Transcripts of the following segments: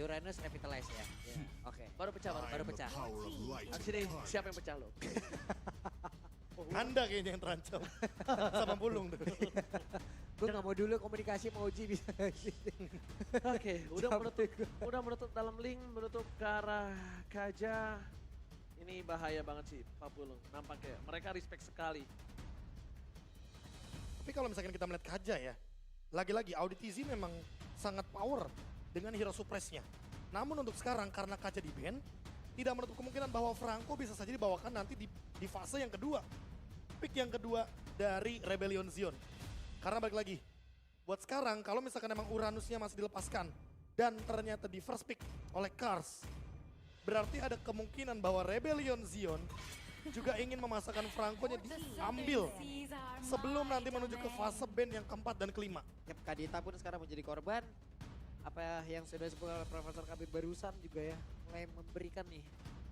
Uranus revitalize ya. Oke. Baru pecah, Baru pecah. Abis ini siapa yang pecah lo? Anda kayaknya yang terancam. Sama Pulung tuh. Gue gak mau dulu komunikasi mau Uji bisa. Oke, udah menutup dalam link, menutup ke arah Kaja. Ini bahaya banget sih Pak Pulung, nampaknya. Mereka respect sekali. Tapi kalau misalkan kita melihat Kaja ya, lagi-lagi Auditizi memang sangat power dengan hero suppress-nya. Namun untuk sekarang karena Kaja di ban, tidak menutup kemungkinan bahwa Franco bisa saja dibawakan nanti di fase yang kedua. Pick yang kedua dari Rebellion Zion. Karena balik lagi, buat sekarang kalau misalkan emang Uranusnya masih dilepaskan dan ternyata di first pick oleh Kars, berarti ada kemungkinan bahwa Rebellion Zion juga ingin memasakkan Franco-nya diambil sebelum nanti menuju ke fase ban yang keempat dan kelima. Yap, Kadita pun sekarang menjadi korban. Apa yang sudah disebut oleh Profesor Kabir barusan juga ya, mulai memberikan nih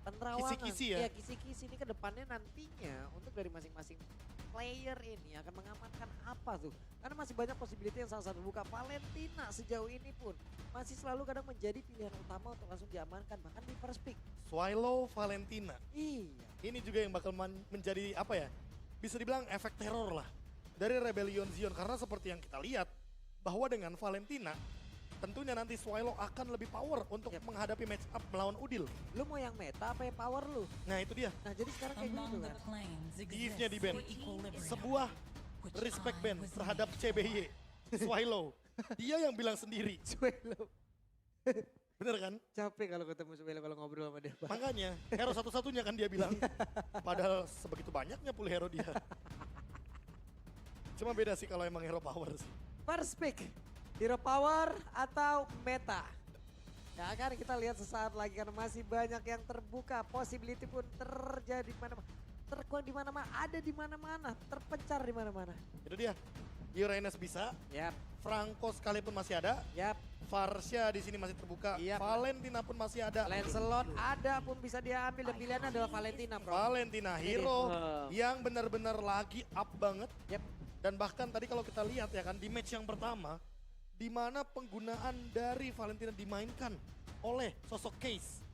penerawangan. Kisi-kisi ya? Iya, kisi-kisi ini ke depannya nantinya untuk dari masing-masing player ini akan mengamankan apa tuh. Karena masih banyak possibility yang salah satu buka. Valentina sejauh ini pun masih selalu kadang menjadi pilihan utama untuk langsung diamankan. Bahkan di first pick. Swallow Valentina. Iya. Ini juga yang bakal menjadi apa ya, bisa dibilang efek teror lah dari Rebellion Zion. Karena seperti yang kita lihat bahwa dengan Valentina tentunya nanti Swallow akan lebih power untuk menghadapi match up melawan Udil. Lu mau yang meta apa yang power lu? Nah itu dia, Nah jadi sekarang kayak gitu kan. Eve-nya di ban. Sebuah respect ban terhadap CBY, Swallow. Dia yang bilang sendiri. Swallow. Bener kan? Capek kalau ketemu Swallow kalau ngobrol sama dia. Makanya hero satu-satunya kan dia bilang. Padahal sebegitu banyaknya full hero dia. Cuma beda sih kalau emang hero power sih. First pick, hero power atau meta? Ya kan kita lihat sesaat lagi karena masih banyak yang terbuka. Possibility pun terjadi di mana-mana. Terkuat di mana-mana, ada di mana-mana, terpencar di mana-mana. Itu dia. Uranus bisa, Yap, Franco sekalipun masih ada, yap. Varsha di sini masih terbuka, Iya. Valentina pun masih ada. Lancelot ada pun bisa diambil dan pilihannya adalah Valentina, bro. Valentina hero Wow. yang benar-benar lagi up banget. Yap. Dan bahkan tadi kalau kita lihat ya kan di match yang pertama, di mana penggunaan dari Valentina dimainkan oleh sosok Case.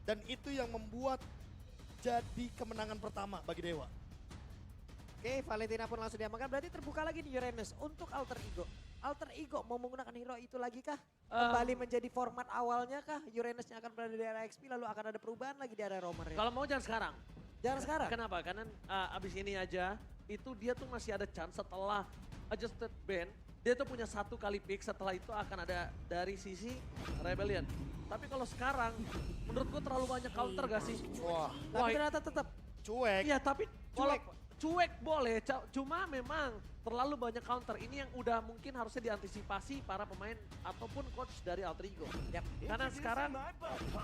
Dan itu yang membuat jadi kemenangan pertama bagi Dewa. Oke, Valentina pun langsung diamankan. Berarti terbuka lagi nih Uranus untuk Alter Ego. Alter Ego mau menggunakan hero itu lagi kah? Kembali menjadi format awalnya kah? Uranusnya akan berada di area XP lalu akan ada perubahan lagi di area Romer ya? Kalau mau jangan sekarang. Jangan sekarang. Kenapa? Karena abis ini aja itu dia tuh masih ada chance setelah adjusted ban. Dia tuh punya satu kali pick, setelah itu akan ada dari sisi Rebellion. Tapi kalau sekarang menurutku terlalu banyak counter gak sih? Wah, Tapi ternyata tetap. cuek. Iya tapi cuek boleh, cuma memang terlalu banyak counter. Ini yang udah mungkin harusnya diantisipasi para pemain ataupun coach dari Alter Ego. Yap. Karena sekarang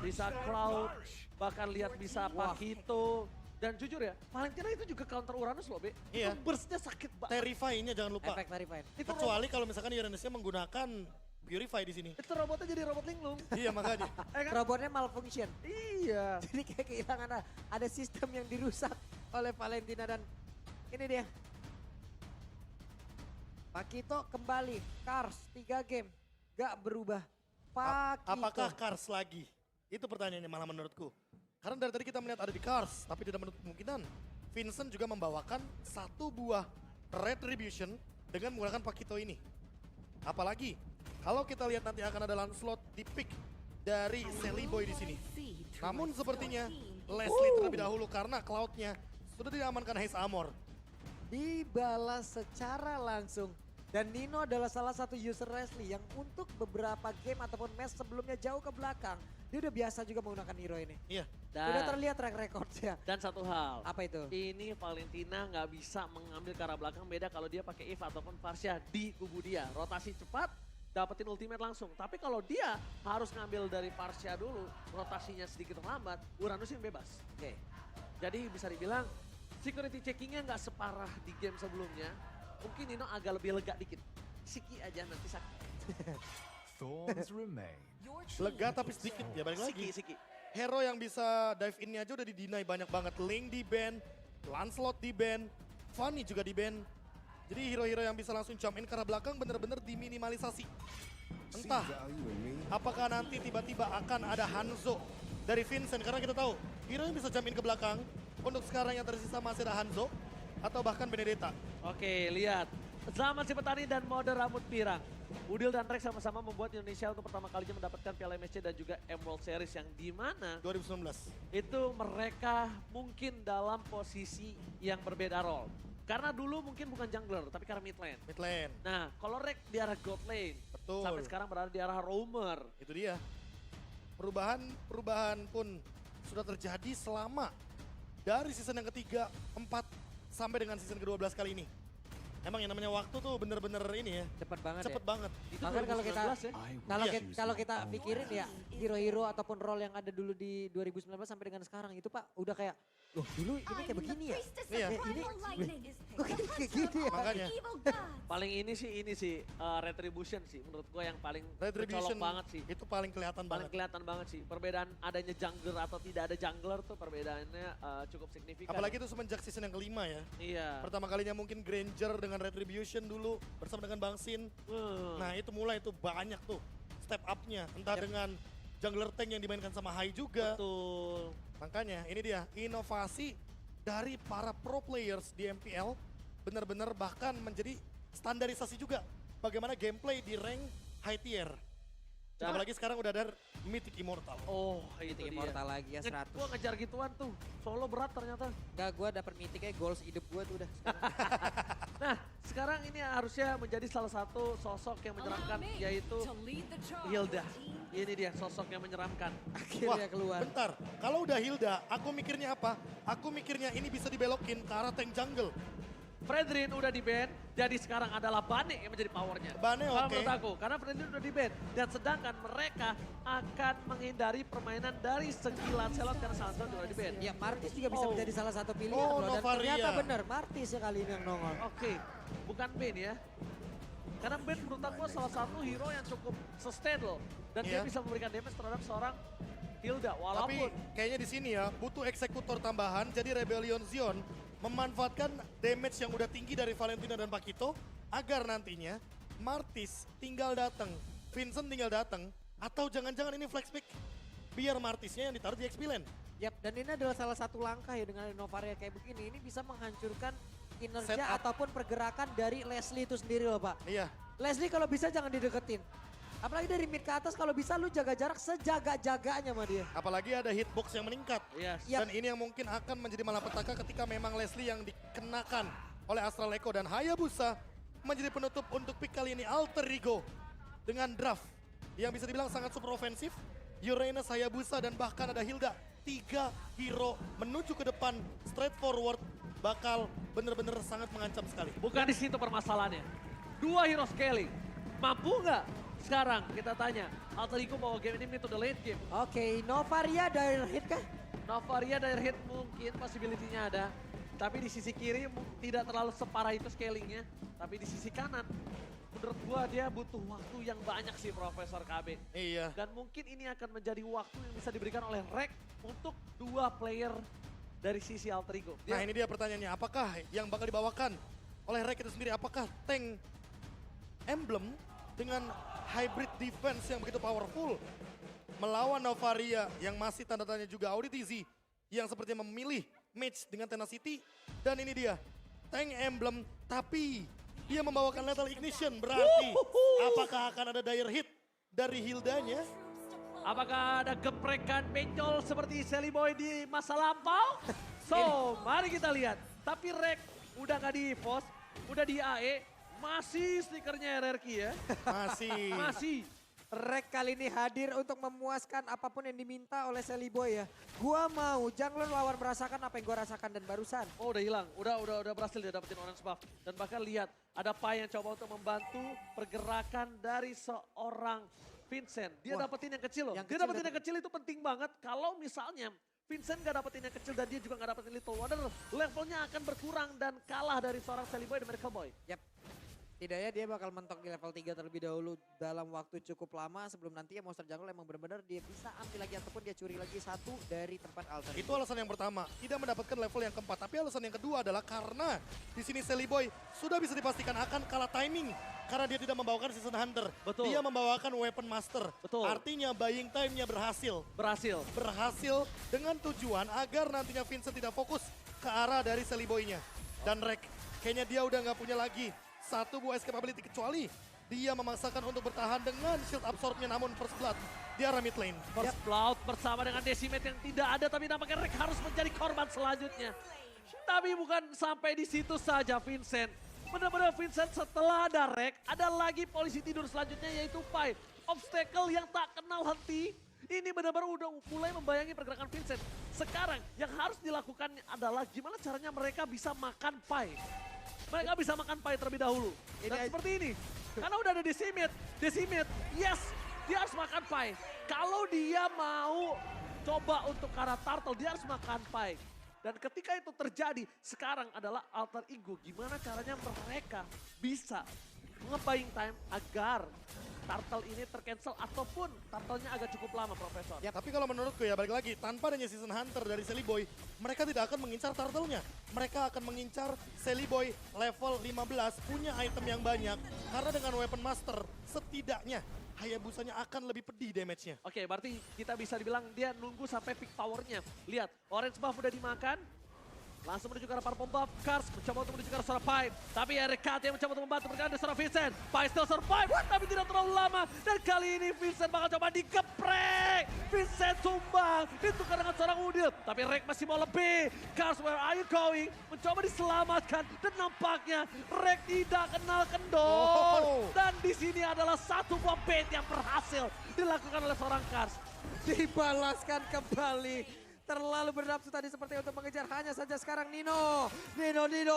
bisa Cloud, bahkan lihat bisa Pakito. Dan jujur ya, Valentina itu juga counter Uranus loh, Be. Iya. Itu burstnya sakit banget. Terrify-nya jangan lupa. Efek Terrified. Itu, Kecuali kalau misalkan Uranusnya menggunakan Purify di sini. itu robotnya jadi robot linglung. Iya makanya. Robotnya malfunction. Iya. Jadi kayak kehilangan ada sistem yang dirusak oleh Valentina dan ini dia. Pakito kembali, Kars 3 game, gak berubah. Pakito. Apakah Kars lagi? Itu pertanyaannya malah menurutku. Karena dari tadi kita melihat ada di Kars, tapi tidak menutup kemungkinan Vincent juga membawakan satu buah Retribution dengan menggunakan Pakito ini. Apalagi kalau kita lihat nanti akan ada Lancelot di pick dari Sally Boy di sini. Namun sepertinya Leslie terlebih dahulu karena Cloud-nya sudah diamankan Haze Armor. Dibalas secara langsung. Dan Nino adalah salah satu user Leslie yang untuk beberapa game ataupun match sebelumnya jauh ke belakang. Dia udah biasa juga menggunakan hero ini. Iya. Udah terlihat track recordnya. Dan satu hal. Apa itu? Ini Valentina nggak bisa mengambil ke arah belakang, beda kalau dia pakai Eve ataupun Varsha di kubu dia. Rotasi cepat, dapetin ultimate langsung. Tapi kalau dia harus ngambil dari Varsha dulu, rotasinya sedikit lambat, Uranus yang bebas. Oke. Jadi bisa dibilang security checkingnya nggak separah di game sebelumnya. Mungkin Nino agak lebih lega dikit. Siki aja nanti sakit. Thorns remain. Lega tapi sedikit ya balik lagi. Siki. Hero yang bisa dive in-nya aja udah di-deny banyak banget. Ling di ban, Lancelot di ban, Fanny juga di ban. Jadi hero-hero yang bisa langsung jump in ke arah belakang bener-bener diminimalisasi. Entah apakah nanti tiba-tiba akan ada Hanzo dari Vincent. Karena kita tahu hero yang bisa jamin ke belakang. Untuk sekarang yang tersisa masih ada Hanzo atau bahkan Benedetta. Oke, lihat. Zaman si petani dan mode rambut pirang. Udil dan Rex sama-sama membuat Indonesia untuk pertama kalinya mendapatkan Piala MSC dan juga Emerald Series yang di mana 2019. itu mereka mungkin dalam posisi yang berbeda role. Karena dulu mungkin bukan jungler, tapi karena mid lane. Mid lane. Nah, kalau Rex di arah god lane, Betul. sampai sekarang berada di arah roamer. Itu dia. Perubahan pun sudah terjadi selama dari season yang ketiga, 4 sampai dengan season ke-12 kali ini. Emang yang namanya waktu tuh bener-bener ini ya, Cepet banget cepet ya. banget. Itu Bahkan kalau 2019 kita ya. kalau kita pikirin ya hero-hero ataupun role yang ada dulu di 2019 sampai dengan sekarang itu Pak udah kayak loh dulu ini kayak begini ya. Iya. Ini kok kayak gini ya. Makanya. Paling ini sih Retribution sih menurut gue yang paling Retribution mencolok banget sih. itu paling kelihatan Paling banget. kelihatan banget sih. Perbedaan adanya jungler atau tidak ada jungler tuh perbedaannya cukup signifikan. Apalagi itu semenjak season yang kelima ya. Iya. Pertama kalinya mungkin Granger dengan Retribution dulu bersama dengan Bang Sin. Nah itu mulai tuh banyak tuh step up-nya. Entah dengan jungler tank yang dimainkan sama Hai juga. Betul. Makanya ini dia inovasi dari para pro players di MPL. Benar-benar bahkan menjadi standarisasi juga. Bagaimana gameplay di rank high tier. Dan- Apalagi sekarang udah ada Mythic Immortal. Oh itu dia. Immortal lagi ya 100. Gue ngejar gituan tuh. Solo berat ternyata. Enggak, gue dapet mythicnya goals hidup gue tuh udah. Nah sekarang ini harusnya menjadi salah satu sosok yang menyeramkan yaitu Hilda. Ini dia sosok yang menyeramkan. Akhirnya keluar. Bentar, kalau udah Hilda, aku mikirnya apa? Aku mikirnya ini bisa dibelokin ke arah tank jungle. Fredrin udah di ban, jadi sekarang adalah Bane yang menjadi powernya. Bane Kalau oke. menurut aku, karena Fredrin udah di ban. Dan sedangkan mereka akan menghindari permainan dari segi Lancelot karena Sanson udah di ban. Ya Martis juga bisa Oh. menjadi salah satu pilihan Oh, loh. Dan Novaria. ternyata benar Martis ya kali ini yang nongol. Oke, bukan Ben ya. Karena Ben menurut aku salah satu hero yang cukup sustain loh. Dan dia Iya. bisa memberikan damage terhadap seorang Hilda. Tapi Walaupun kayaknya di sini ya butuh eksekutor tambahan. Jadi Rebellion Zion memanfaatkan damage yang udah tinggi dari Valentina dan Pakito agar nantinya Martis tinggal datang, Vincent tinggal datang, atau jangan-jangan ini flex pick biar Martisnya yang ditaruh di XP lane. Yap, dan ini adalah salah satu langkah ya dengan Novaria kayak begini. Ini bisa menghancurkan kinerja Setup. ataupun pergerakan dari Leslie itu sendiri loh Pak. Iya, Leslie kalau bisa jangan dideketin. Apalagi dari mid ke atas kalau bisa lu jaga jarak sejaga-jaganya sama dia. apalagi ada hitbox yang meningkat. yes. Yap. Dan ini yang mungkin akan menjadi malapetaka ketika memang Leslie yang dikenakan oleh Astral Echo dan Hayabusa menjadi penutup untuk pick kali ini Alter Ego dengan draft yang bisa dibilang sangat super ofensif. Uranus, Hayabusa dan bahkan ada Hilda. 3 hero menuju ke depan straightforward bakal bener-bener sangat mengancam sekali. Bukan di situ permasalahannya. 2 hero scaling. Mampu nggak? Sekarang kita tanya. Alter Ego bawa game ini mid to the late game. Oke, Novaria dari hit kah? Novaria dari hit mungkin possibility-nya ada. Tapi di sisi kiri tidak terlalu separah itu scalingnya. Tapi di sisi kanan, menurut gua dia butuh waktu yang banyak sih Profesor KB. Iya. Dan mungkin ini akan menjadi waktu yang bisa diberikan oleh Rek untuk 2 player dari sisi Alter Ego. Nah ini dia pertanyaannya, apakah yang bakal dibawakan oleh Rek itu sendiri, apakah tank emblem dengan hybrid defense yang begitu powerful melawan Novaria yang masih tanda tanya juga Auditizi yang sepertinya memilih match dengan Tenacity. Dan ini dia, tank emblem tapi dia membawakan Lethal Ignition, berarti apakah akan ada dire hit dari Hildanya? Apakah ada geprekan benjol seperti Sally Boy di masa lampau? So, mari kita lihat. Tapi Rek udah nggak di EVOS, udah di AE, masih stikernya RRQ ya. Masih. Masih. Rek kali ini hadir untuk memuaskan apapun yang diminta oleh Sally Boy ya. Gua mau jungler lawan merasakan apa yang gua rasakan dan barusan. Oh udah hilang, udah berhasil dia dapetin orange buff. Dan bahkan lihat, ada Pai yang coba untuk membantu pergerakan dari seorang Vincent. Dia Wah, dapetin yang kecil loh. yang Dia kecil dapetin yang kecil itu penting banget. Kalau misalnya Vincent gak dapetin yang kecil dan dia juga gak dapetin Little Wonder, levelnya akan berkurang dan kalah dari seorang Sally Boy dan Miracle Boy. Yap. Setidaknya dia bakal mentok di level 3 terlebih dahulu dalam waktu cukup lama sebelum nantinya monster jungle emang benar-benar dia bisa ambil lagi ataupun dia curi lagi satu dari tempat alter. Itu alasan yang pertama, tidak mendapatkan level yang keempat. Tapi alasan yang kedua adalah karena di sini Sally Boy sudah bisa dipastikan akan kalah timing. Karena dia tidak membawakan Season Hunter. Betul. Dia membawakan Weapon Master. Betul. Artinya buying time-nya berhasil. Berhasil. Dengan tujuan agar nantinya Vincent tidak fokus ke arah dari Sally Boy-nya. Dan Rek, kayaknya dia udah nggak punya lagi satu buah escape ability kecuali dia memaksakan untuk bertahan dengan shield absorb-nya, namun First Blood di arah mid lane. First Blood bersama dengan Decimate yang tidak ada, tapi nampaknya Rek harus menjadi korban selanjutnya. Tapi bukan sampai di situ saja Vincent. Benar-benar Vincent setelah ada Rek, ada lagi polisi tidur selanjutnya yaitu Pai. Obstacle yang tak kenal henti. Ini benar-benar udah mulai membayangi pergerakan Vincent. Sekarang yang harus dilakukan adalah gimana caranya mereka bisa makan Pai. Mereka bisa makan Pai terlebih dahulu. Dan seperti ini. Karena udah ada Decimate. Yes, dia harus makan Pai. Kalau dia mau coba untuk ke arah Turtle, dia harus makan Pai. Dan ketika itu terjadi, sekarang adalah alter ego. Gimana caranya mereka bisa nge-buying time agar Turtle ini tercancel ataupun Turtle-nya agak cukup lama, Profesor. Ya, tapi kalau menurutku ya balik lagi, tanpa adanya Season Hunter dari Sally Boy, mereka tidak akan mengincar Turtle-nya. Mereka akan mengincar Sally Boy level 15, punya item yang banyak. Karena dengan Weapon Master, setidaknya Hayabusanya akan lebih pedih damage-nya. Oke, berarti kita bisa dibilang dia nunggu sampai peak power-nya. Lihat, orange buff udah dimakan. Langsung menuju ke arah purple buff. Kars mencoba untuk menuju ke arah seorang Pai. Tapi RKT yang mencoba untuk membantu berkaitan dengan seorang Vincent. Pai still survive, tapi tidak terlalu lama. Dan kali ini Vincent bakal coba digeprek. Vincent tumbang, ditukar dengan seorang Udil. Tapi Rek masih mau lebih. Kars, where are you going? Mencoba diselamatkan. Dan nampaknya Rek tidak kenal kendor. Dan di sini adalah satu buah bait yang berhasil dilakukan oleh seorang Kars. Dibalaskan kembali. Terlalu bernafsu tadi seperti untuk mengejar, hanya saja sekarang Nino,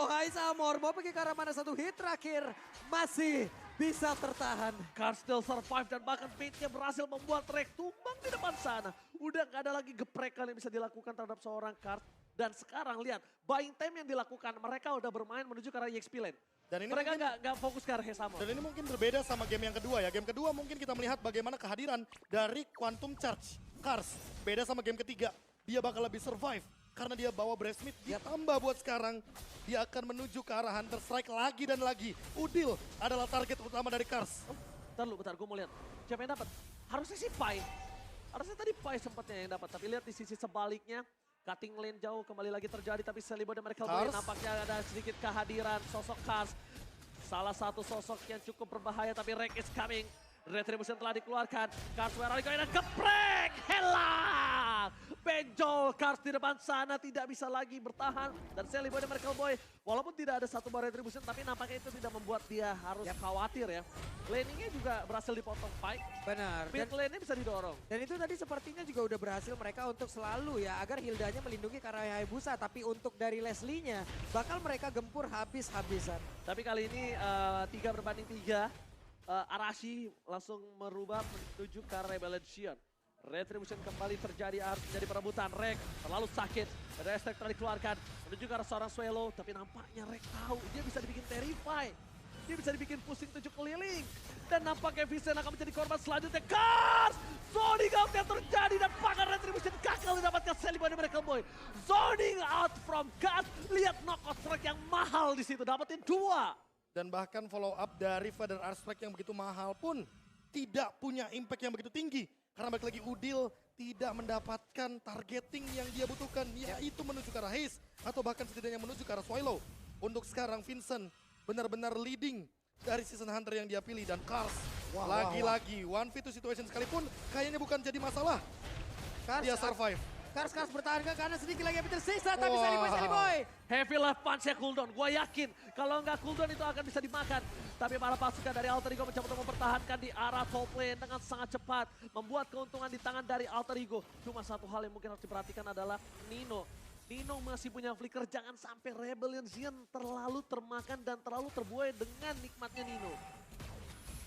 Hai Samor mau pergi ke arah mana, satu hit terakhir masih bisa tertahan. Kars still survive dan bahkan baitnya berhasil membuat Rek tumbang di depan sana. Udah gak ada lagi geprekan yang bisa dilakukan terhadap seorang Kars. Dan sekarang lihat, buying time yang dilakukan, mereka udah bermain menuju ke arah EXP lane. Dan ini Mereka mungkin- nggak fokus ke arah Hesamon. Dan ini mungkin berbeda sama game yang kedua ya. Game kedua mungkin kita melihat bagaimana kehadiran dari Quantum Charge. Kars, beda sama game ketiga. Dia bakal lebih survive karena dia bawa Breastmeat. Ditambah buat sekarang, dia akan menuju ke arah Hunter Strike lagi dan lagi. Udil adalah target utama dari Kars. Bentar, gue mau lihat. Siapa yang dapat? Harusnya sih Pai. Harusnya tadi Pai sempatnya yang dapat. Tapi lihat di sisi sebaliknya, cutting lane jauh kembali lagi terjadi. Tapi Sally Boy dan Miracle Boy Kars. nampaknya ada sedikit kehadiran sosok Kars. Salah satu sosok yang cukup berbahaya, tapi Rek is coming. Retribution telah dikeluarkan. Kars where are you going? Dan geprek! Helang! Benjol Kars di depan sana tidak bisa lagi bertahan. Dan Sally Boy dan Miracle Boy, walaupun tidak ada satu bar Retribution, tapi nampaknya itu tidak membuat dia harus khawatir ya. Laningnya juga berhasil dipotong Pai. Benar. Mid lane-nya bisa didorong. Dan itu tadi sepertinya juga udah berhasil mereka untuk selalu ya agar Hildanya melindungi ke arah Hayabusa. Tapi untuk dari Leslie-nya bakal mereka gempur habis-habisan. Tapi kali ini 3 berbanding 3. Arashi langsung merubah menuju ke Rebellion Shion. Retribution kembali terjadi, harus menjadi perebutan. Rek terlalu sakit. Ada Estek telah dikeluarkan menuju ke arah seorang Swallow. Tapi nampaknya Rek tahu dia bisa dibikin terrify. Dia bisa dibikin pusing 7 keliling. Dan nampaknya Vincent akan menjadi korban selanjutnya. Kars! Zoning out yang terjadi dan bahkan Retribution gagal didapatkan Sally Boy dan Miracle Boy. Zoning out from Kars. Lihat knockout strike yang mahal di situ. Dapetin 2. Dan bahkan follow up dari Feather Art Strike yang begitu mahal pun tidak punya impact yang begitu tinggi. Karena balik lagi Udil tidak mendapatkan targeting yang dia butuhkan. Yaitu menuju ke arah Haze atau bahkan setidaknya menuju ke arah Swallow. Untuk sekarang Vincent benar-benar leading dari Season Hunter yang dia pilih. Dan Kars lagi-lagi 1v2 situation sekalipun kayaknya bukan jadi masalah. Kars, Dia survive. Kars bertahan ke kanan, sedikit lagi yang tersisa. Tapi Sally Boy. Heavy life punch-nya cooldown. Gue yakin kalau nggak cooldown itu akan bisa dimakan. Tapi para pasukan dari Alter Ego mencoba untuk mempertahankan di arah top lane dengan sangat cepat. Membuat keuntungan di tangan dari Alter Ego. Cuma satu hal yang mungkin harus diperhatikan adalah Nino. Nino masih punya flicker, jangan sampai Rebellion Xion terlalu termakan dan terlalu terbuai dengan nikmatnya Nino.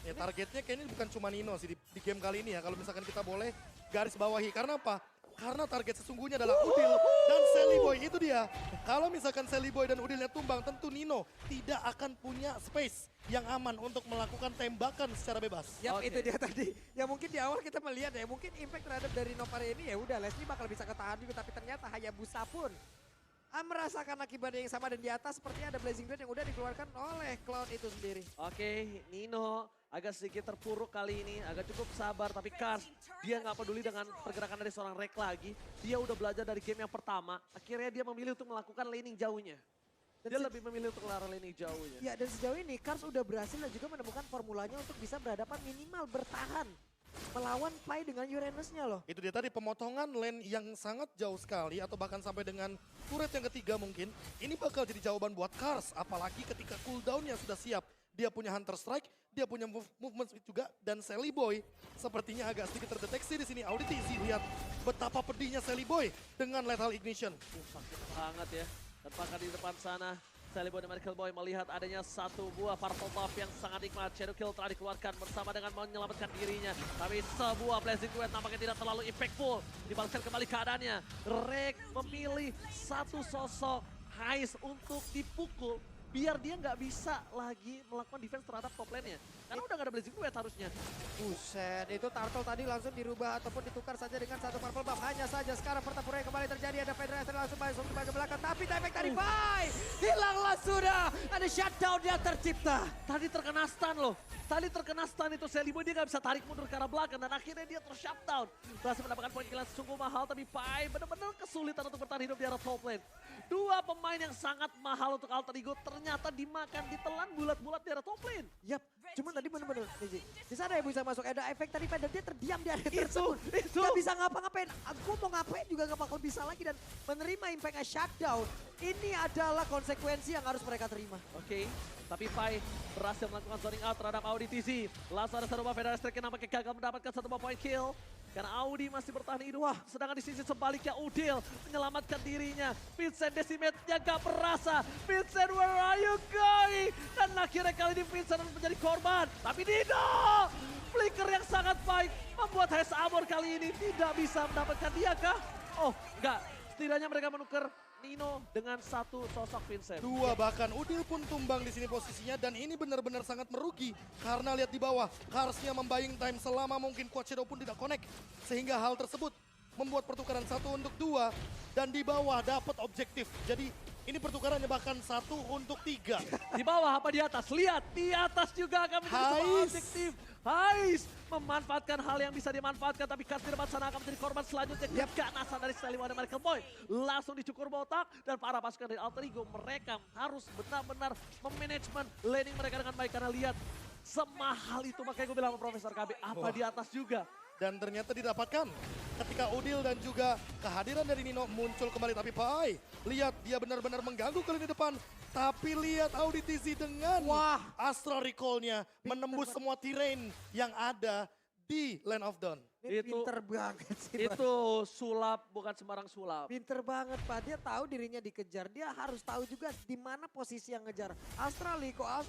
Ya targetnya kayaknya bukan cuma Nino sih di game kali ini ya. Kalau misalkan kita boleh garis bawahi. Karena apa? Karena target sesungguhnya adalah Udil dan Sally Boy. Itu dia. Kalau misalkan Sally Boy dan Udilnya tumbang, tentu Nino tidak akan punya space yang aman untuk melakukan tembakan secara bebas. Yap, Oke. itu dia tadi. Ya mungkin di awal kita melihat ya, mungkin impact terhadap dari Novare ini ya udah Leslie bakal bisa ketahan juga, tapi ternyata Hayabusa pun merasakan akibatnya yang sama dan di atas sepertinya ada Blazing Blade yang udah dikeluarkan oleh Cloud itu sendiri. Oke, Nino agak sedikit terpuruk kali ini, agak cukup sabar. Tapi Kars, dia nggak peduli dengan pergerakan dari seorang Rek lagi. Dia udah belajar dari game yang pertama, akhirnya dia memilih untuk melakukan laning jauhnya. Dia lebih memilih untuk lari laning jauhnya. Ya dan sejauh ini Kars udah berhasil dan juga menemukan formulanya untuk bisa berhadapan minimal bertahan melawan Pai dengan Uranusnya loh. Itu dia tadi pemotongan lane yang sangat jauh sekali atau bahkan sampai dengan turret yang ketiga mungkin. Ini bakal jadi jawaban buat Kars, apalagi ketika cooldownnya sudah siap. Dia punya Hunter Strike, dia punya movement speed juga, dan Sally Boy sepertinya agak sedikit terdeteksi di sini. Auditisi lihat betapa pedihnya Sally Boy dengan Lethal Ignition. Sakit banget ya. Dan bahkan di depan sana, Sally Boy dan Miracle Boy melihat adanya satu buah purple buff yang sangat nikmat. Shadow Kill telah dikeluarkan bersama dengan menyelamatkan dirinya. Tapi sebuah Blazing Duet nampaknya tidak terlalu impactful. Dibalaskan kembali keadaannya. Rek memilih satu sosok Hais untuk dipukul. Biar dia nggak bisa lagi melakukan defense terhadap top lane-nya. Karena udah nggak ada Blazing Duet harusnya. Buset, itu Turtle tadi langsung dirubah ataupun ditukar saja dengan satu purple buff. Hanya saja sekarang pertempuran yang kembali terjadi. Ada Federation langsung balik ke belakang. Tapi efek dari Pai hilanglah sudah. Ada shutdown yang tercipta. Tadi terkena stun loh. Tadi terkena stun itu Sally Boy, dia nggak bisa tarik mundur ke arah belakang. Dan akhirnya dia ter-shutdown. Berhasil mendapatkan poin kill yang sungguh mahal. Tapi Pai benar-benar kesulitan untuk bertahan hidup di arah top lane. Dua pemain yang sangat mahal untuk Alter Ego ternyata dimakan, ditelan bulat-bulat di arah top lane. Yap, cuman tadi bener-bener di sana ya bisa masuk ada efek tadi Pai dan dia terdiam di area Itu. tersebut. Gak bisa ngapa-ngapain. Gue mau ngapain juga gak bakal bisa lagi dan menerima impactnya shutdown. Ini adalah konsekuensi yang harus mereka terima. Oke, tapi Pai berhasil melakukan zoning out terhadap Audi TZ. Langsung ada satu buah Federal Strike yang nampaknya gagal mendapatkan satu buah point kill. Karena Audi masih bertahan hidup. Wah, sedangkan di sisi sebaliknya Udil menyelamatkan dirinya. Vincent Decimate-nya gak perasa. Vincent, where are you going? Dan akhirnya kali ini Vincent harus menjadi korban. Tapi Nino, flicker yang sangat baik membuat Haze Armor kali ini tidak bisa mendapatkan dia kah? Oh, enggak. Setidaknya mereka menukar Nino dengan satu sosok Vincent. Dua bahkan Udil pun tumbang di sini posisinya dan ini benar-benar sangat merugi karena lihat di bawah Karsnya membaying time selama mungkin Quad Shadow pun tidak connect sehingga hal tersebut membuat pertukaran 1 untuk 2 dan di bawah dapat objektif. Jadi ini pertukarannya bahkan 1 untuk 3. Di bawah apa di atas? Lihat, di atas juga akan menjadi sebuah Hais. objektif. Hais memanfaatkan hal yang bisa dimanfaatkan, tapi Kars di depan sana akan menjadi korban selanjutnya. Keganasan dari Sally Boy dan Miracle Boy. Langsung dicukur botak dan para pasukan dari Alter Ego mereka harus benar-benar memanajemen laning mereka dengan baik. Karena lihat, semahal itu makanya gue bilang sama Profesor KB, apa di atas juga. Dan ternyata didapatkan ketika Udil dan juga kehadiran dari Nino muncul kembali. Tapi Pai, lihat dia benar-benar mengganggu ke lini depan. Tapi lihat Audi TZ dengan Astral Recall-nya menembus semua terrain yang ada di Land of Dawn. Ini Itu- pinter banget sih. Pak. Itu sulap, bukan sembarang sulap. Pinter banget Pak, dia tahu dirinya dikejar, dia harus tahu juga di mana posisi yang ngejar. Astral Recall,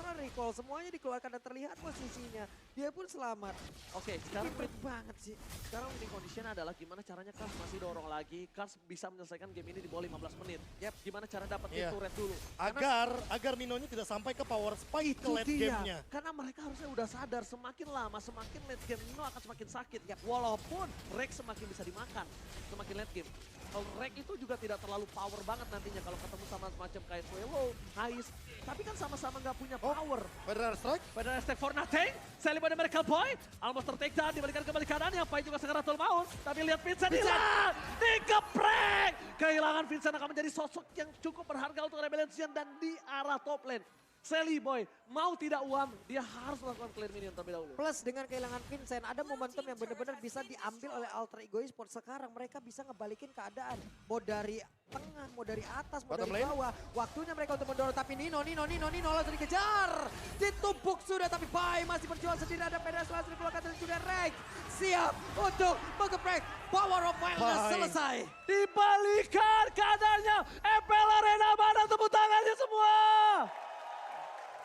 semuanya dikeluarkan dan terlihat posisinya. Dia pun selamat. Oke, sekarang Pinter banget sih. Sekarang winning condition adalah gimana caranya Kars masih dorong lagi. Kars bisa menyelesaikan game ini di bawah 15 menit. Gimana cara dapetin Iya. turret dulu. Agar Ninonya tidak sampai ke power spike ke late dia. game-nya. Karena mereka harusnya udah sadar semakin lama, semakin late game Nino akan semakin sakit. Walaupun Rek semakin bisa dimakan, semakin late game. Kalau Rek itu juga tidak terlalu power banget nantinya kalau ketemu sama semacam kayak Swallow, Hais. Tapi kan sama-sama nggak punya power. Federal Strike. Pada stake for nothing, Sally Boy dan Miracle Boy, almost ter-take down, dibalikan kembali kanan, yang Pai juga sekarang maun. Tapi lihat Vincent hilang, dikeprek. Kehilangan Vincent akan menjadi sosok yang cukup berharga untuk Rebellion dan di arah top lane. Sally Boy mau tidak uam, dia harus melakukan clear minion terlebih dahulu. Plus dengan kehilangan Vincent, ada momentum yang benar-benar bisa diambil oleh Alter Ego Esports. Sekarang mereka bisa ngebalikin keadaan. Mau dari tengah, mau dari atas, mau Bottom dari lane. bawah. Waktunya mereka untuk mendorong, tapi Nino langsung dikejar. Ditumpuk sudah, tapi Pai masih berjuang sendiri. Ada Pedras langsung dikeluarkan dan juga Rek. Siap untuk mengeprek. Power of Wildness Pai. selesai. Dibalikan keadaannya, FPL Arena mana tepuk tangannya semua.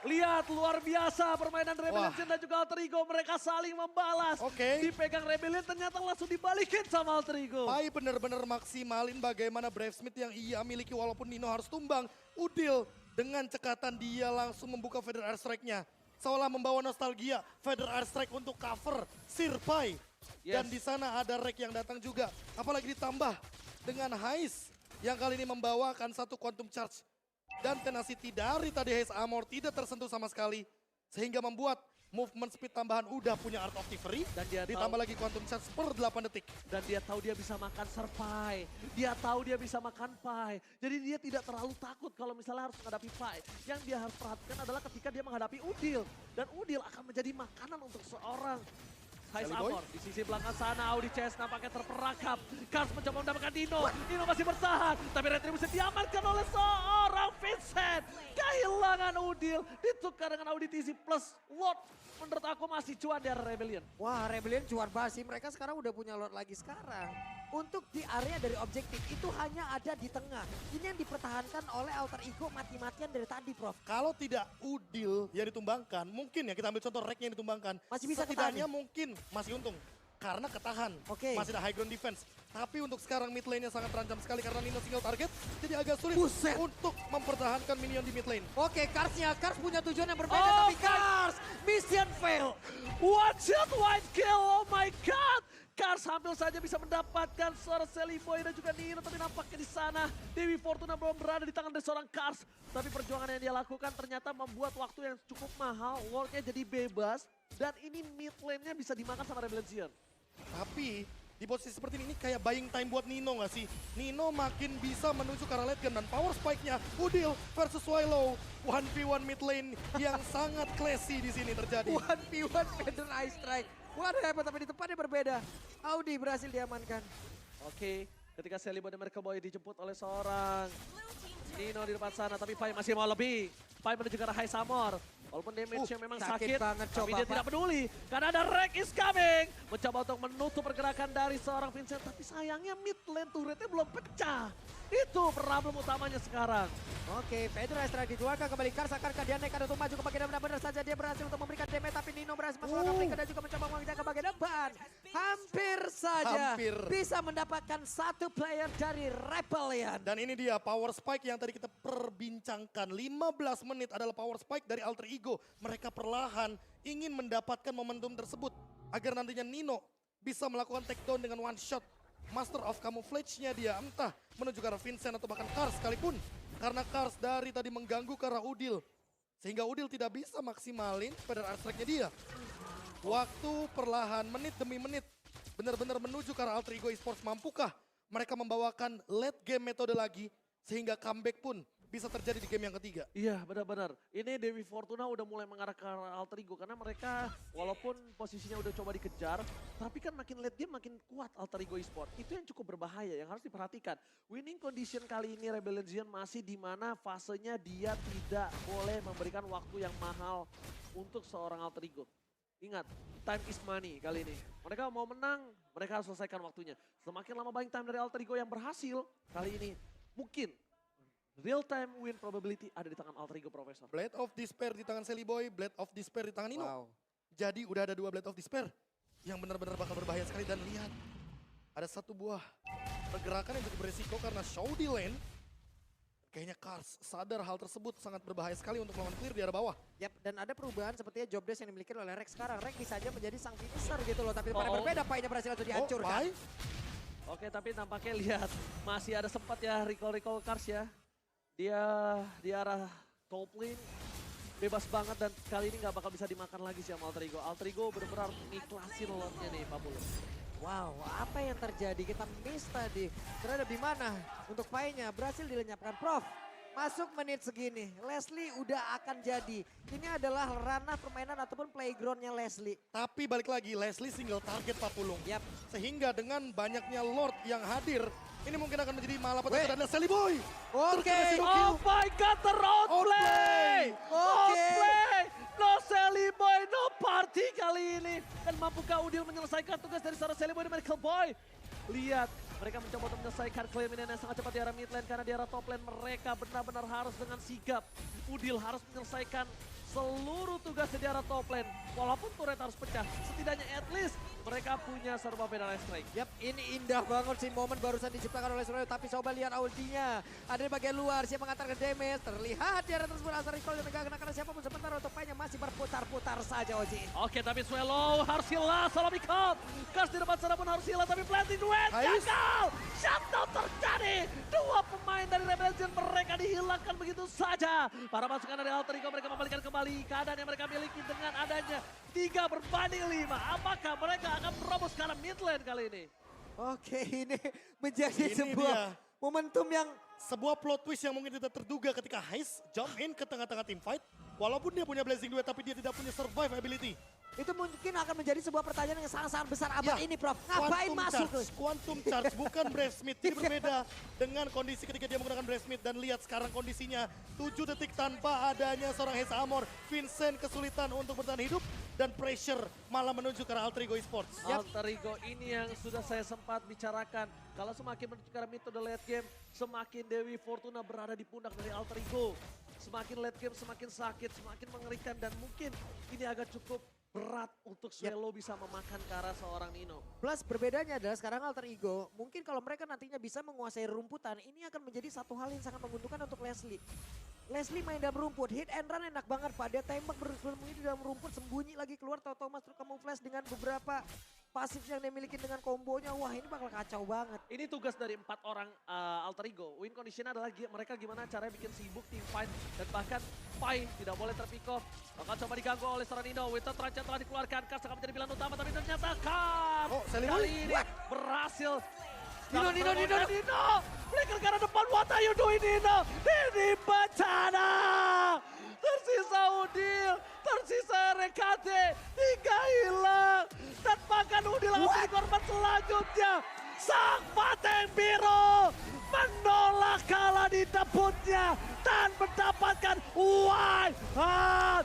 Lihat luar biasa permainan Rebellion Wah. dan juga Alter Ego. Mereka saling membalas. Oke. Dipegang Rebellion ternyata langsung dibalikin sama Alter Ego. Pai benar-benar maksimalin bagaimana Bravesmith yang ia miliki walaupun Nino harus tumbang. Udil dengan cekatan dia langsung membuka Feather Airstrike-nya. Seolah membawa nostalgia Feather Airstrike untuk cover Sirpai. Dan Yes. di sana ada Rek yang datang juga. Apalagi ditambah dengan Hais yang kali ini membawakan satu Quantum Charge. Dan tenacity dari tadi Haze Armor tidak tersentuh sama sekali. Sehingga membuat movement speed tambahan udah punya Art of Thievery. Dan dia ditambah tahu- lagi Quantum Charge per 8 detik. Dan dia tahu dia bisa makan serpai. Dia tahu dia bisa makan Pai. Jadi dia tidak terlalu takut kalau misalnya harus menghadapi Pai. Yang dia harus perhatikan adalah ketika dia menghadapi Udil. Dan Udil akan menjadi makanan untuk seorang Hais Sally Boy. Amor. Di sisi belakang sana Audi Chess nampaknya terperangkap. Kars mencoba mendapatkan Dino. Dino masih bertahan. Tapi Retribution diamankan oleh seorang Vincent. Kehilangan Udil. Ditukar dengan Audi TZ plus Lord. Menurut aku masih cuan di area Rebellion. Wah, Rebellion cuan banget sih. Mereka sekarang udah punya Lord lagi sekarang. Untuk di area dari objektif itu hanya ada di tengah. Ini yang dipertahankan oleh Alter Ego mati-matian dari tadi, Prof. Kalau tidak Udil yang ditumbangkan, mungkin ya kita ambil contoh Rek yang ditumbangkan. Masih bisa setidaknya ketahan mungkin masih untung. Karena ketahan, Oke. masih ada high ground defense. Tapi untuk sekarang mid lane-nya sangat terancam sekali karena Nino single target. Jadi agak sulit Buset. untuk mempertahankan minion di mid lane. Oke, Karsnya. Kars punya tujuan yang berbeda, Oh tapi Kars mission fail. One shot white kill, oh my god! Kars hampir saja bisa mendapatkan seorang Sally Boy dan juga Nino, tapi nampaknya di sana Dewi Fortuna belum berada di tangan dari seorang Kars. Tapi perjuangan yang dia lakukan ternyata membuat waktu yang cukup mahal, Lordnya jadi bebas, dan ini mid lane-nya bisa dimakan sama Rebellion. Tapi di posisi seperti ini kayak buying time buat Nino nggak sih? Nino makin bisa menuju ke arah late game dan power spike-nya Udil versus Swallow. 1v1 mid lane yang sangat classy di sini terjadi. 1v1 Feather Ice Strike. What happened, tapi di tempatnya berbeda. Audi berhasil diamankan. Oke, ketika Sally Boy dan Miracle Boy dijemput oleh seorang Nino di depan sana, tapi Pai masih mau lebih. Pai menuju ke arah High Samor. Walaupun damage-nya memang sakit sakit, banget, tapi coba, dia Pak. tidak peduli. Karena ada Rek is coming. Mencoba untuk menutup pergerakan dari seorang Vincent. Tapi sayangnya mid lane turretnya belum pecah. Itu problem utamanya sekarang. Oke, Feather Ice Strike dikeluarkan kembali. Kars akankah dia naik untuk maju ke bagian depan? Benar saja dia berhasil untuk memberikan damage, tapi Nino berhasil mengeluarkan flicker dan juga mencoba mengejar ke bagian depan. Hampir saja Hampir. bisa mendapatkan satu player dari Rebellion. Dan ini dia power spike yang tadi kita perbincangkan. 15 menit adalah power spike dari Alter Ego. Mereka perlahan ingin mendapatkan momentum tersebut. Agar nantinya Nino bisa melakukan takedown dengan one shot. Master of Camouflage-nya dia entah menuju ke arah Vincent atau bahkan Kars sekalipun. Karena Kars dari tadi mengganggu ke arah Udil. Sehingga Udil tidak bisa maksimalin Feather Airstrike-nya dia. Waktu perlahan menit demi menit benar-benar menuju ke arah Alter Ego Esports. Mampukah mereka membawakan late game metode lagi sehingga comeback pun bisa terjadi di game yang ketiga? Iya benar-benar. Ini Dewi Fortuna udah mulai mengarah ke arah Alter Ego. Karena mereka walaupun posisinya udah coba dikejar. Tapi kan makin late game makin kuat Alter Ego Esport. Itu yang cukup berbahaya yang harus diperhatikan. Winning condition kali ini Rebellion masih di mana fasenya dia tidak boleh memberikan waktu yang mahal untuk seorang Alter Ego. Ingat, time is money kali ini. Mereka mau menang, mereka harus selesaikan waktunya. Semakin lama buying time dari Alter Ego yang berhasil kali ini. Mungkin real time win probability ada di tangan Alter Ego Profesor. Blade of Despair di tangan Sally Boy, Blade of Despair di tangan Nino. Wow. Jadi udah ada 2 Blade of Despair yang benar-benar bakal berbahaya sekali. Dan lihat, ada satu buah pergerakan yang cukup beresiko karena show di lane. Kayaknya Kars sadar hal tersebut sangat berbahaya sekali untuk melawan clear di arah bawah. Yap, dan ada perubahan sepertinya job desk yang dimiliki oleh Rex sekarang. Rex bisa aja menjadi sang finisher gitu loh, tapi pada Oh. berbeda Pai-nya berhasil untuk dihancurkan. Pai? Oke, tapi tampaknya lihat masih ada sempat ya recall Kars ya. Dia di arah top lane bebas banget dan kali ini nggak bakal bisa dimakan lagi sih sama Alter Ego. Alter Ego benar-benar ngiklasin lotnya nih Pak Bulu. Wow, apa yang terjadi? Kita miss tadi. Terhadap di mana? Untuk Pai-nya berhasil dilenyapkan. Prof, masuk menit segini. Leslie udah akan jadi. Ini adalah ranah permainan ataupun playgroundnya Leslie. Tapi balik lagi, Leslie single target Pak Pulung. Yap. Sehingga dengan banyaknya Lord yang hadir, ini mungkin akan menjadi Weh. malapetaka adalah Sally Boy. Oke. Terkena single Oh kill. my god, Outplay. ter-outplay! Oke. Outplay! No Sally Boy, no party kali ini. Dan mampukah Udil menyelesaikan tugas dari seorang Sally Boy dan Medical Boy? Lihat, mereka mencoba untuk menyelesaikan claim ini yang sangat cepat di arah mid lane. Karena di arah top lane mereka benar-benar harus dengan sigap. Udil harus menyelesaikan seluruh tugas di arah top lane. Walaupun turret harus pecah, setidaknya at least mereka punya serba beda strike. Yap, ini indah banget sih momen barusan diciptakan oleh Suryo. Tapi coba lihat ultinya. Ada di bagian luar, siap mengantarkan damage. Terlihat di arah tersebut Asar Recall dan enggak karena siapapun sementara untuk mainnya masih berputar-putar saja Oji. Oke, tapi Swallow harus hilang, solo Mikot. Gas di depan sana pun harus hilang, tapi planting duet Ais. gagal. Shutdown terjadi. Dua pemain dari Rebel Legends mereka dihilangkan begitu saja. Para pasukan dari Alter Ego mereka membalikan kembali keadaan yang mereka miliki dengan adanya 3-5. Apakah mereka akan merobos ke arah mid lane kali ini? Oke, ini menjadi Ini sebuah dia. momentum yang Sebuah plot twist yang mungkin tidak terduga ketika Heist jump in ke tengah-tengah team fight. Walaupun dia punya Blazing Duet tapi dia tidak punya survive ability. itu mungkin akan menjadi sebuah pertanyaan yang sangat-sangat besar abad Ya, ini Prof. Ngapain masuk? Quantum Charge bukan Brave Smith. Jadi berbeda dengan kondisi ketika dia menggunakan Brave Smith. Dan lihat sekarang kondisinya 7 detik tanpa adanya seorang Heist Amor. Vincent kesulitan untuk bertahan hidup dan pressure malah menuju ke arah Alter Ego Esports. Alter Ego ini yang sudah saya sempat bicarakan. Kalau semakin menuju ke arah metode late game, semakin Dewi Fortuna berada di pundak dari Alter Ego. Semakin late game, semakin sakit, semakin mengerikan. Dan mungkin ini agak cukup berat untuk Swallow bisa memakan ke arah seorang Nino. Plus berbedanya adalah sekarang Alter Ego, mungkin kalau mereka nantinya bisa menguasai rumputan, ini akan menjadi satu hal yang sangat menguntungkan untuk Leslie. Leslie main dalam rumput, hit and run enak banget Pak. Dia tembak bersembunyi di dalam rumput, sembunyi lagi keluar, tahu-tahu masuk camouflage dengan beberapa pasif yang dia miliki dengan kombonya. Wah ini bakal kacau banget. Ini tugas dari 4 orang Alter Ego. Win condition adalah mereka gimana caranya bikin sibuk team fight. Dan bahkan Pai tidak boleh terpick off. Bakal coba diganggu oleh seorang Nino. Winter Trance telah dikeluarkan. Kars akan menjadi pilihan utama tapi ternyata Kars Oh, Sally kali Boy. ini berhasil. Nino. Flicker ke arah depan. What are you doing Nino? Ini bencana. Tersisa Udil. Tersisa RKT. 3 hilang. Dan bahkan Udil akan menjadi korban selanjutnya. Sang Pateng Biru menolak kalah di debutnya dan mendapatkan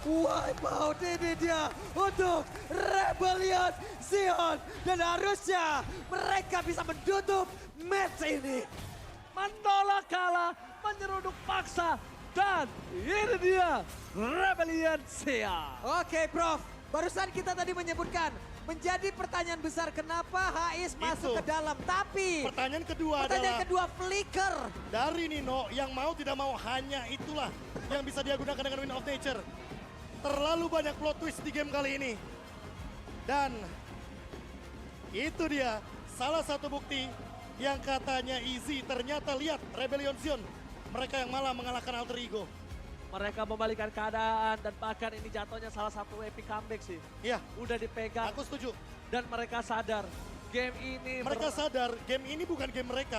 Wipeout ini dia untuk Rebellion Zion. Dan harusnya mereka bisa menutup match ini. menolak kalah, menyeruduk paksa, dan ini dia Rebellion Sia. Oke Prof, barusan kita tadi menyebutkan menjadi pertanyaan besar kenapa Hais masuk Itu. ke dalam. Tapi Pertanyaan kedua pertanyaan adalah kedua Flicker. dari Nino yang mau tidak mau hanya itulah yang bisa dia gunakan dengan Wind of Nature. Terlalu banyak plot twist di game kali ini. Dan itu dia salah satu bukti yang katanya easy. Ternyata lihat Rebellion Zion. Mereka yang malah mengalahkan Alter Ego. Mereka membalikan keadaan dan bahkan ini jatuhnya salah satu epic comeback sih. Iya, Udah dipegang aku setuju. dan mereka sadar game ini Mereka sadar game ini bukan game mereka.